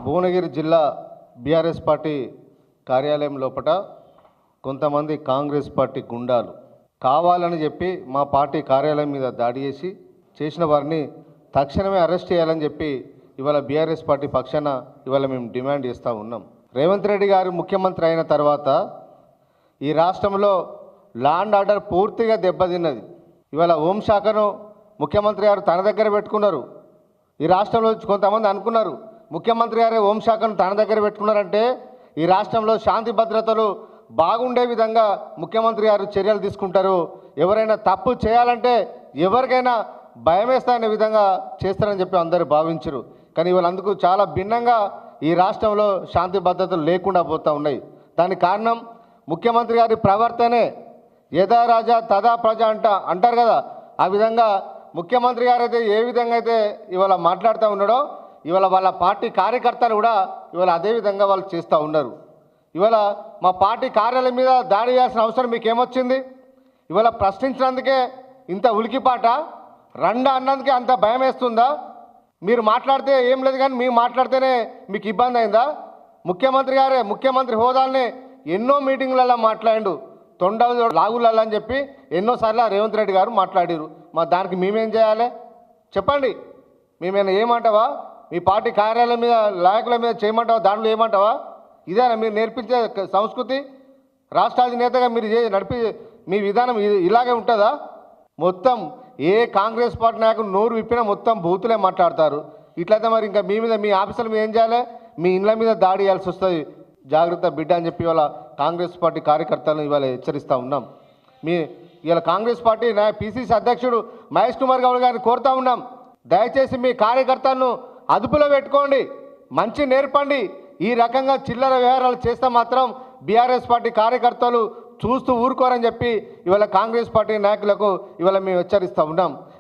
భువనగిరి జిల్లా BRS party కార్యాలయం లోపట కొంతమంది కాంగ్రెస్ పార్టీ గుండాలు కావాలని చెప్పి మా పార్టీ కార్యాలయం మీద దాడి చేసిన వారిని తక్షణమే అరెస్ట్ చేయాలని చెప్పి ఇవాళ బీఆర్ఎస్ పార్టీ పక్షాన ఇవాళ మేము డిమాండ్ చేస్తూ ఉన్నాం. రేవంత్ రెడ్డి గారు ముఖ్యమంత్రి అయిన తర్వాత ఈ రాష్ట్రంలో లాండ్ ఆర్డర్ పూర్తిగా దెబ్బతిన్నది. ఇవాళ హోంశాఖను ముఖ్యమంత్రి గారు తన దగ్గర పెట్టుకున్నారు. ఈ రాష్ట్రంలో కొంతమంది అనుకున్నారు ముఖ్యమంత్రి గారే హోంశాఖను తన దగ్గర పెట్టుకున్నారంటే ఈ రాష్ట్రంలో శాంతి భద్రతలు బాగుండే విధంగా ముఖ్యమంత్రి గారు చర్యలు తీసుకుంటారు, ఎవరైనా తప్పు చేయాలంటే ఎవరికైనా భయమేస్తాయనే విధంగా చేస్తారని చెప్పి అందరూ భావించరు. కానీ వీళ్ళందుకు చాలా భిన్నంగా ఈ రాష్ట్రంలో శాంతి భద్రతలు లేకుండా పోతూ ఉన్నాయి. దానికి కారణం ముఖ్యమంత్రి గారి ప్రవర్తనే. యథా రాజా తదా ప్రజ అంటారు కదా, ఆ విధంగా ముఖ్యమంత్రి గారు అయితే ఏ విధంగా అయితే ఇవాళ మాట్లాడుతూ ఉన్నాడో ఇవాళ వాళ్ళ పార్టీ కార్యకర్తలు కూడా ఇవాళ అదే విధంగా వాళ్ళు చేస్తూ ఉన్నారు. ఇవాళ మా పార్టీ కార్యాలయం మీద దాడి చేయాల్సిన అవసరం మీకేమొచ్చింది? ఇవాళ ప్రశ్నించినందుకే ఇంత ఉలికిపాట, రండా అన్నందుకే అంత భయం వేస్తుందా? మీరు మాట్లాడితే ఏం లేదు కానీ మీరు మాట్లాడితేనే మీకు ఇబ్బంది అయిందా? ముఖ్యమంత్రి గారే ముఖ్యమంత్రి హోదాల్ని ఎన్నో మీటింగ్లలో మాట్లాడిండు, తొండలు లాగులలో అని చెప్పి ఎన్నోసార్లు రేవంత్ రెడ్డి గారు మాట్లాడారు. దానికి మేమేం చేయాలి చెప్పండి? మేమైనా ఏమంటావా? మీ పార్టీ కార్యాలయం మీద నాయకుల మీద చేయమంటావా? దాంట్లో ఏమంటావా? ఇదేనా మీరు నేర్పించే సంస్కృతి? రాష్ట్ర అధినేతగా మీరు నడిపి మీ విధానం ఇలాగే ఉంటుందా? మొత్తం ఏ కాంగ్రెస్ పార్టీ నాయకులు నోరు విప్పినా మొత్తం బూతులే మాట్లాడతారు. ఇట్లయితే మరి ఇంకా మీ మీద మీ ఆఫీసుల మీద ఏం చేయాలి? మీ ఇండ్ల మీద దాడి చేయాల్సి వస్తుంది. జాగ్రత్త బిడ్డ అని చెప్పి ఇవాళ కాంగ్రెస్ పార్టీ కార్యకర్తలను ఇవాళ హెచ్చరిస్తూ ఉన్నాం. ఇవాళ కాంగ్రెస్ పార్టీ పిసిసి అధ్యక్షుడు మహేష్ కుమార్ గౌడ్ గారిని కోరుతూ ఉన్నాం, దయచేసి మీ కార్యకర్తలను అదుపులో పెట్టుకోండి, మంచి నేర్పండి. ఈ రకంగా చిల్లర వ్యవహారాలు చేస్తే మాత్రం బీఆర్ఎస్ పార్టీ కార్యకర్తలు చూస్తూ ఊరుకోరని చెప్పి ఇవాళ కాంగ్రెస్ పార్టీ నాయకులకు ఇవాళ మేము హెచ్చరిస్తూ ఉన్నాం.